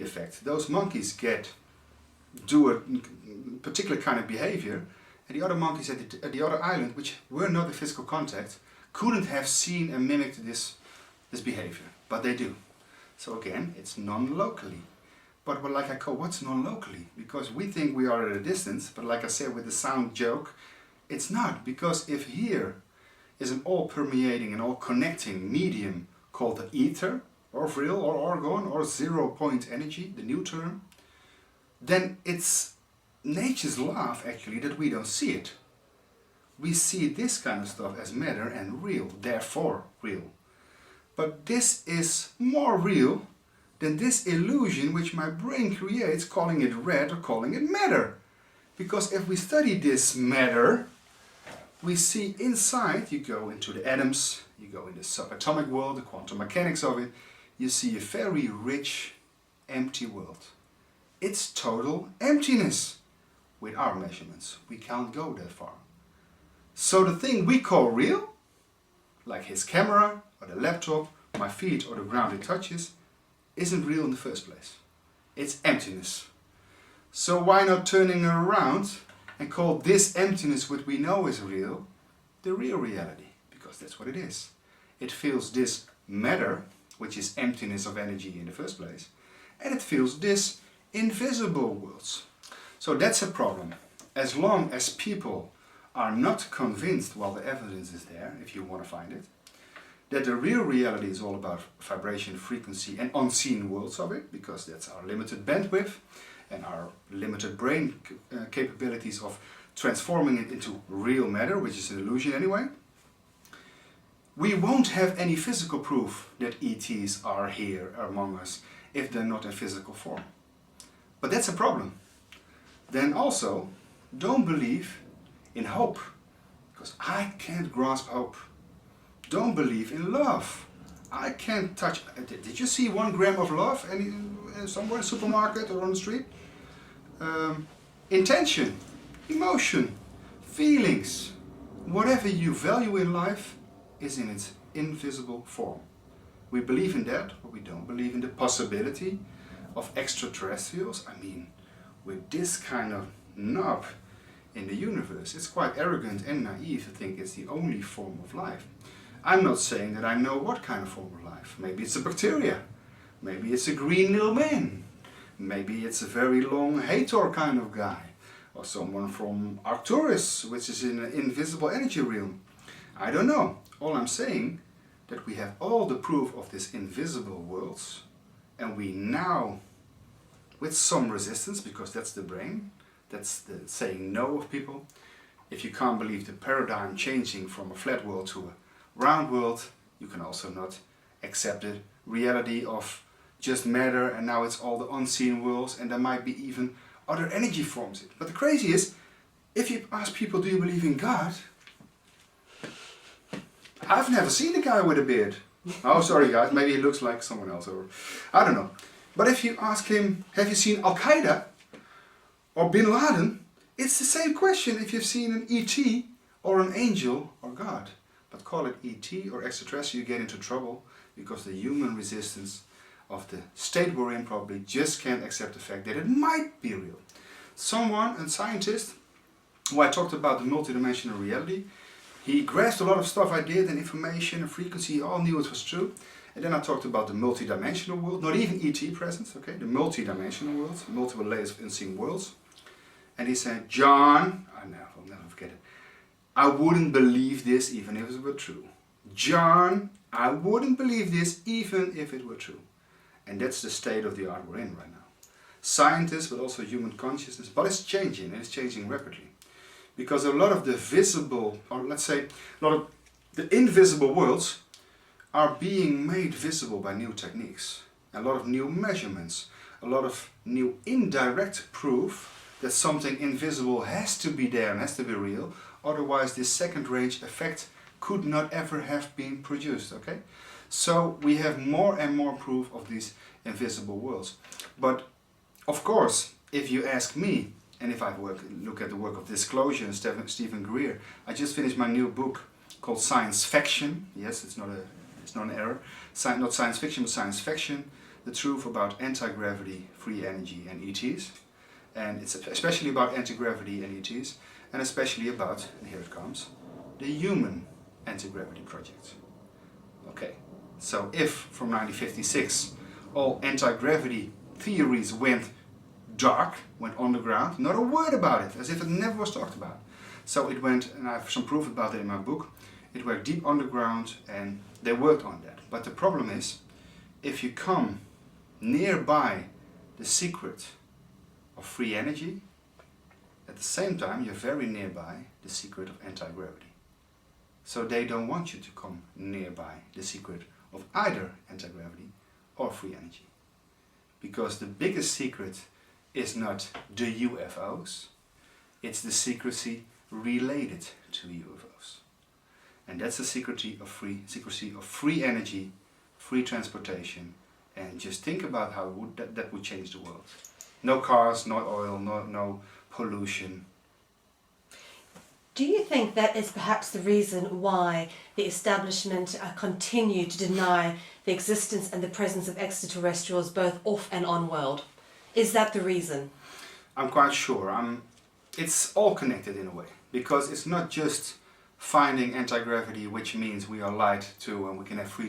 effect. Those monkeys do a particular kind of behavior, and the other monkeys at the other island, which were not in physical contact, couldn't have seen and mimicked this behavior, but they do. So again, it's non-locally. But like I call, what's non-locally? Because we think we are at a distance, but like I said with the sound joke, it's not. Because if here is an all-permeating and all-connecting medium called the ether, or vril, or orgon, or zero-point energy, the new term, then it's nature's law actually that we don't see it. We see this kind of stuff as matter and real, therefore real. But this is more real than this illusion which my brain creates, calling it red or calling it matter. Because if we study this matter, we see inside, you go into the atoms, you go in the subatomic world, the quantum mechanics of it, you see a very rich, empty world. It's total emptiness. With our measurements, we can't go that far. So the thing we call real, like his camera, or the laptop, my feet, or the ground it touches, isn't real in the first place. It's emptiness. So why not turning around and call this emptiness, what we know is real, the real reality? Because that's what it is. It feels this matter, which is emptiness of energy in the first place, and it feels this invisible worlds. So that's a problem. As long as people are not convinced, while the evidence is there, if you want to find it, that the real reality is all about vibration, frequency and unseen worlds of it, because that's our limited bandwidth and our limited brain capabilities of transforming it into real matter, which is an illusion anyway, we won't have any physical proof that ETs are here among us if they're not in physical form. But that's a problem. Then also, don't believe in hope, because I can't grasp hope. Don't believe in love. I can't touch. Did you see 1 gram of love somewhere in a supermarket or on the street? Intention, emotion, feelings, whatever you value in life is in its invisible form. We believe in that, but we don't believe in the possibility of extraterrestrials. I mean, with this kind of knob in the universe, it's quite arrogant and naive to think it's the only form of life. I'm not saying that I know what kind of form of life. Maybe it's a bacteria, maybe it's a green little man, maybe it's a very long Hathor kind of guy, or someone from Arcturus, which is in an invisible energy realm. I don't know. All I'm saying that we have all the proof of this invisible worlds, and we now, with some resistance, because that's the brain, that's the saying no of people. If you can't believe the paradigm changing from a flat world to a round world, you can also not accept the reality of just matter, and now it's all the unseen worlds, and there might be even other energy forms. But the crazy is, if you ask people, do you believe in God? I've never seen a guy with a beard. Oh, sorry guys, maybe he looks like someone else, or I don't know. But if you ask him, have you seen Al-Qaeda or Bin Laden? It's the same question if you've seen an ET or an angel or God. But call it ET or extraterrestrial, you get into trouble, because the human resistance of the state we're in probably just can't accept the fact that it might be real. Someone, a scientist, who I talked about the multidimensional reality, he grasped a lot of stuff I did, and information and frequency, he all knew it was true. And then I talked about the multidimensional world, not even ET presence, okay, the multidimensional worlds, multiple layers of unseen worlds. And he said, John, I'll never forget it, I wouldn't believe this even if it were true. John, I wouldn't believe this even if it were true. And that's the state of the art we're in right now. Scientists, but also human consciousness, but it's changing, and it's changing rapidly. Because a lot of the visible, or let's say, a lot of the invisible worlds are being made visible by new techniques. A lot of new measurements, a lot of new indirect proof that something invisible has to be there and has to be real, otherwise this second range effect could not ever have been produced, okay? So we have more and more proof of these invisible worlds. But of course, if you ask me, and if I look at the work of Disclosure and Stephen Greer, I just finished my new book called Science Faction. Yes, it's not an error. Not science fiction, but science faction. the truth about anti-gravity, free energy and ETs. And it's especially about anti-gravity and ETs, and especially about, and here it comes, the human anti-gravity project. Okay, so if from 1956 all anti-gravity theories went dark, went underground, not a word about it, as if it never was talked about. So it went, and I have some proof about it in my book, it went deep underground and they worked on that. But the problem is, if you come nearby the secret of free energy, at the same time you're very nearby the secret of anti-gravity. So they don't want you to come nearby the secret of either anti-gravity or free energy. Because the biggest secret is not the UFOs, it's the secrecy related to UFOs. And that's the secrecy of free energy, free transportation, and just think about how that would change the world. No cars, no oil, no pollution. Do you think that is perhaps the reason why the establishment continue to deny the existence and the presence of extraterrestrials both off and on world? Is that the reason? I'm quite sure. It's all connected in a way, because it's not just finding anti-gravity, which means we are light to and we can have free